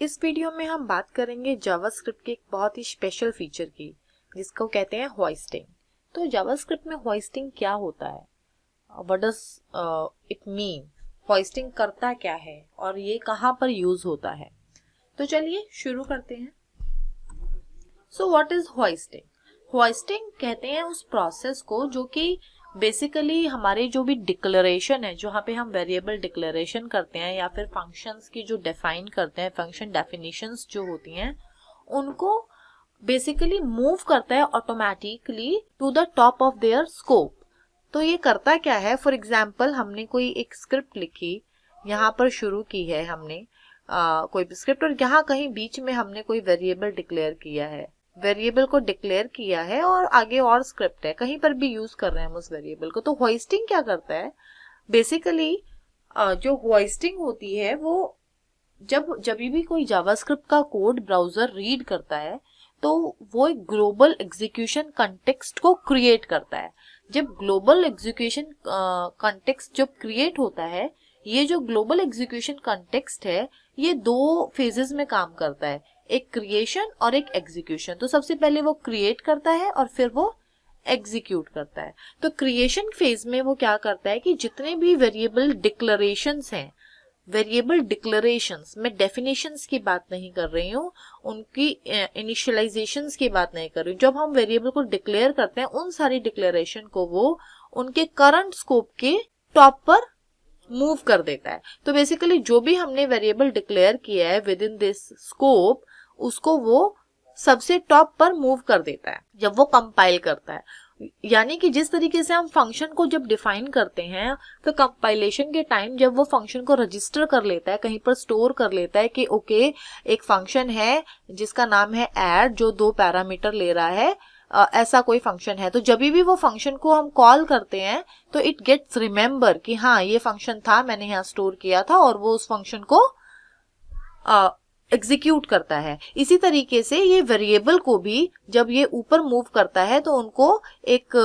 इस वीडियो में हम बात करेंगे जावास्क्रिप्ट के एक बहुत ही स्पेशल फीचर की, जिसको कहते हैं होइस्टिंग। तो जावास्क्रिप्ट में होइस्टिंग क्या होता है, what does it mean, hoisting करता क्या है और ये कहाँ पर यूज होता है। तो चलिए शुरू करते हैं। So what is hoisting? Hoisting कहते हैं उस प्रोसेस को जो कि बेसिकली हमारे जो भी डिक्लेरेशन है, जहाँ पे हम वेरिएबल डिक्लेरेशन करते हैं या फिर फंक्शंस की जो डिफाइन करते हैं, फंक्शन डेफिनेशंस जो होती हैं, उनको बेसिकली मूव करता है automatically to the top of their scope. तो ये करता क्या है, फॉर एग्जाम्पल हमने कोई एक स्क्रिप्ट लिखी, यहाँ पर शुरू की है हमने कोई भी स्क्रिप्ट, और यहाँ कहीं बीच में हमने कोई वेरिएबल डिक्लेयर किया है, वेरिएबल को डिक्लेयर किया है और आगे और स्क्रिप्ट है, कहीं पर भी यूज कर रहे हैं हम उस वेरिएबल को। तो होइस्टिंग क्या करता है, बेसिकली जो होइस्टिंग होती है वो जब भी कोई जावास्क्रिप्ट का कोड ब्राउजर रीड करता है तो वो एक ग्लोबल एग्जीक्यूशन कंटेक्स्ट को क्रिएट करता है। जब ग्लोबल एग्जीक्यूशन कंटेक्स्ट जब क्रिएट होता है, ये जो ग्लोबल एग्जीक्यूशन कंटेक्स्ट है ये दो फेजेस में काम करता है, एक क्रिएशन और एक एग्जीक्यूशन। तो सबसे पहले वो क्रिएट करता है और फिर वो एग्जीक्यूट करता है। तो क्रिएशन फेज में वो क्या करता है कि जितने भी वेरिएबल डिक्लेरेशंस हैं, वेरिएबल डिक्लेरेशंस, मैं डेफिनेशंस की बात नहीं कर रही हूँ, उनकी इनिशियलाइजेशंस की बात नहीं कर रही हूँ। जब हम वेरिएबल को डिक्लेयर करते हैं, उन सारी डिक्लेरेशन को वो उनके करंट स्कोप के टॉप पर मूव कर देता है। तो बेसिकली जो भी हमने वेरिएबल डिक्लेयर किया है विद इन दिस स्कोप, उसको वो सबसे टॉप पर मूव कर देता है जब वो कंपाइल करता है। यानी कि जिस तरीके से हम फंक्शन को जब डिफाइन करते हैं, तो कंपाइलेशन के टाइम जब वो फंक्शन को रजिस्टर कर लेता है, कहीं पर स्टोर कर लेता है कि ओके एक फंक्शन है जिसका नाम है ऐड, जो 2 पैरामीटर ले रहा है, ऐसा कोई फंक्शन है। तो जब भी वो फंक्शन को हम कॉल करते हैं तो इट गेट्स रिमेम्बर कि हाँ ये फंक्शन था, मैंने यहाँ स्टोर किया था, और वो उस फंक्शन को एग्जीक्यूट करता है। इसी तरीके से ये वेरिएबल को भी जब ये ऊपर मूव करता है तो उनको एक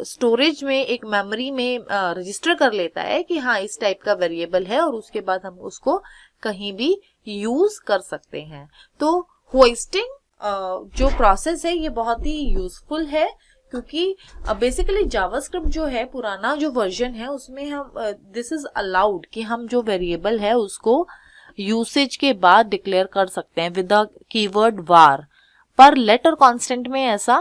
स्टोरेज में, एक मेमोरी में रजिस्टर कर लेता है कि हाँ इस टाइप का वेरिएबल है, और उसके बाद हम उसको कहीं भी यूज कर सकते हैं। तो होइस्टिंग जो प्रोसेस है ये बहुत ही यूजफुल है, क्योंकि बेसिकली जावास्क्रिप्ट जो है, पुराना जो वर्जन है, उसमें हम दिस इज अलाउड कि हम जो वेरिएबल है उसको यूसेज के बाद डिक्लेयर कर सकते हैं विद द कीवर्ड वार, पर लेटर कांस्टेंट में ऐसा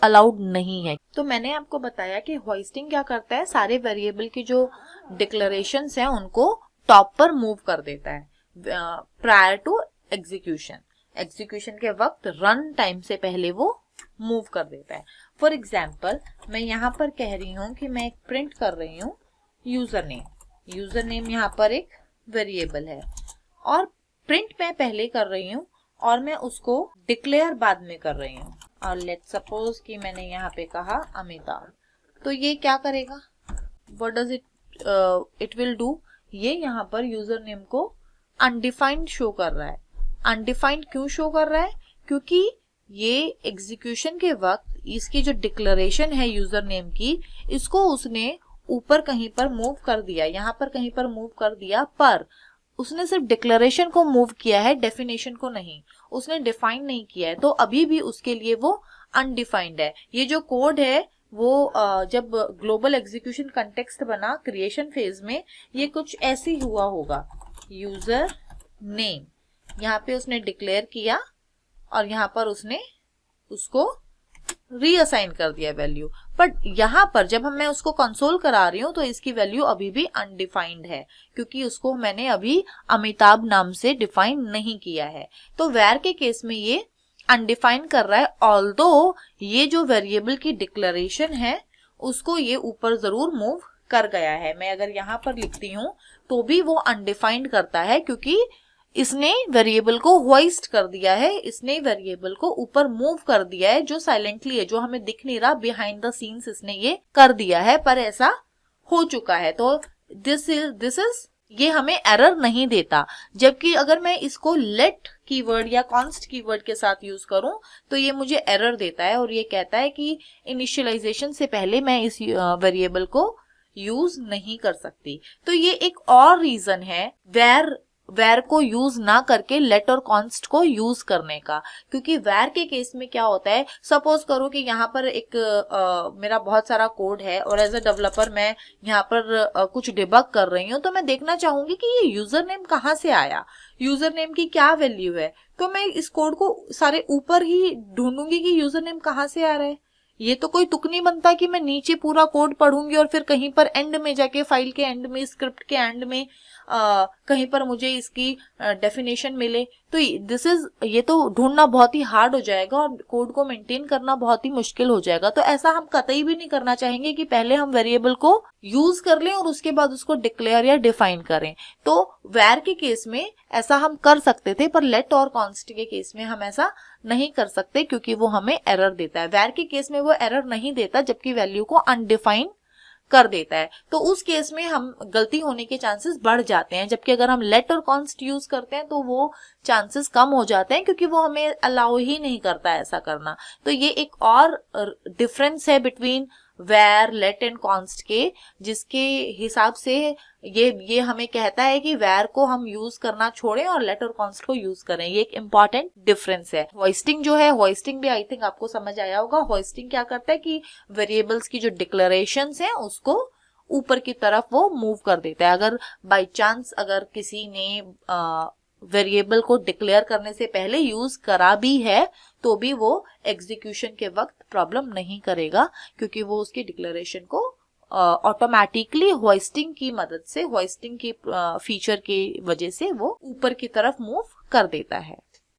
अलाउड नहीं है। तो मैंने आपको बताया कि होइस्टिंग क्या करता है, सारे वेरिएबल की जो डिक्लेरेशंस हैं उनको टॉप पर मूव कर देता है प्रायर टू एग्जीक्यूशन। एग्जीक्यूशन के वक्त रन टाइम से पहले वो मूव कर देता है। फॉर एग्जाम्पल मैं यहाँ पर कह रही हूँ कि मैं एक प्रिंट कर रही हूँ यूजर नेम। यूजर नेम यहाँ पर एक वेरिएबल है और प्रिंट मैं पहले कर रही हूँ और मैं उसको डिक्लेयर बाद में कर रही हूँ। और लेट्स सपोज कि मैंने यहाँ पे कहा अमिताभ, तो ये क्या करेगा, what does it will do, ये यहाँ पर यूजर नेम को अनडिफाइंड शो कर रहा है। अनडिफाइंड क्यों शो कर रहा है, क्योंकि ये एग्जीक्यूशन के वक्त इसकी जो डिक्लेरेशन है यूजर नेम की, इसको उसने ऊपर कहीं पर मूव कर दिया, यहाँ पर कहीं पर मूव कर दिया, पर उसने सिर्फ डिक्लेरेशन को मूव किया है, डेफिनेशन को नहीं। उसने डिफाइन नहीं किया है, तो अभी भी उसके लिए वो अनडिफाइंड है। ये जो कोड है वो जब ग्लोबल एग्जीक्यूशन कंटेक्स्ट बना क्रिएशन फेज में, ये कुछ ऐसे ही हुआ होगा। यूजर नेम यहाँ पे उसने डिक्लेयर किया और यहाँ पर उसने उसको रीअसाइन कर दिया वैल्यू, बट यहाँ पर जब मैं उसको कंसोल करा रही हूँ तो इसकी वैल्यू अभी भी अनडिफाइंड है, क्योंकि उसको मैंने अभी अमिताभ नाम से डिफाइन नहीं किया है। तो वेर के केस में ये अनडिफाइंड कर रहा है, ऑल्दो ये जो वेरिएबल की डिक्लेरेशन है उसको ये ऊपर जरूर मूव कर गया है। मैं अगर यहाँ पर लिखती हूँ तो भी वो अनडिफाइंड करता है, क्योंकि इसने वेरिएबल को होइस्ट कर दिया है, इसने वेरिएबल को ऊपर मूव कर दिया है, जो साइलेंटली है, जो हमें दिख नहीं रहा, बिहाइंड द सीन्स इसने ये कर दिया है, पर ऐसा हो चुका है। तो दिस इज ये हमें एरर नहीं देता। जबकि अगर मैं इसको लेट कीवर्ड या कॉन्स्ट कीवर्ड के साथ यूज करूं तो ये मुझे एरर देता है और ये कहता है कि इनिशियलाइजेशन से पहले मैं इस वेरिएबल को यूज नहीं कर सकती। तो ये एक और रीजन है वेर वेर को यूज ना करके लेट और कॉन्स्ट को यूज करने का। क्योंकि वेर के केस में क्या होता है, सपोज करो कि यहाँ पर एक मेरा बहुत सारा कोड है और एज अ डेवलपर मैं यहाँ पर कुछ डिबग कर रही हूँ, तो मैं देखना चाहूंगी कि ये यूजर नेम कहाँ से आया, यूजर नेम की क्या वैल्यू है। तो मैं इस कोड को सारे ऊपर ही ढूंढूंगी कि यूजर नेम कहाँ से आ रहा है। ये तो कोई तुक नहीं बनता कि मैं नीचे पूरा कोड पढ़ूंगी और फिर कहीं पर एंड में जाके, फाइल के एंड में, स्क्रिप्ट के एंड में कहीं पर मुझे इसकी डेफिनेशन मिले। तो ये तो ढूंढना बहुत ही हार्ड हो जाएगा और कोड को मेंटेन करना बहुत ही मुश्किल हो जाएगा। तो ऐसा हम कतई भी नहीं करना चाहेंगे कि पहले हम वेरिएबल को यूज कर लें और उसके बाद उसको डिक्लेयर या डिफाइन करें। तो वेर के केस में ऐसा हम कर सकते थे, पर लेट और कॉन्स्ट के केस में हम ऐसा नहीं कर सकते क्योंकि वो हमें एरर देता है। वेर के केस में वो एरर नहीं देता जबकि वैल्यू को अनडिफाइन कर देता है, तो उस केस में हम गलती होने के चांसेस बढ़ जाते हैं। जबकि अगर हम लेट और कॉन्स्ट यूज करते हैं तो वो चांसेस कम हो जाते हैं क्योंकि वो हमें अलाउ ही नहीं करता ऐसा करना। तो ये एक और डिफरेंस है between var, let and const के, जिसके हिसाब से ये हमें कहता है कि वेर को हम यूज करना छोड़ें और लेट और कॉन्स्ट को यूज करें। ये एक इंपॉर्टेंट डिफरेंस है। होइस्टिंग जो है, होइस्टिंग भी आई थिंक आपको समझ आया होगा। होइस्टिंग क्या करता है कि वेरिएबल्स की जो डिक्लेरेशंस हैं उसको ऊपर की तरफ वो मूव कर देता है। अगर बाय चांस अगर किसी ने वेरिएबल को डिक्लेयर करने से पहले यूज करा भी है तो भी वो एग्जीक्यूशन के वक्त प्रॉब्लम नहीं करेगा क्योंकि वो उसकी डिक्लेरेशन को ऑटोमेटिकली होइस्टिंग की मदद से, होइस्टिंग की फीचर की वजह से वो ऊपर की तरफ मूव कर देता है।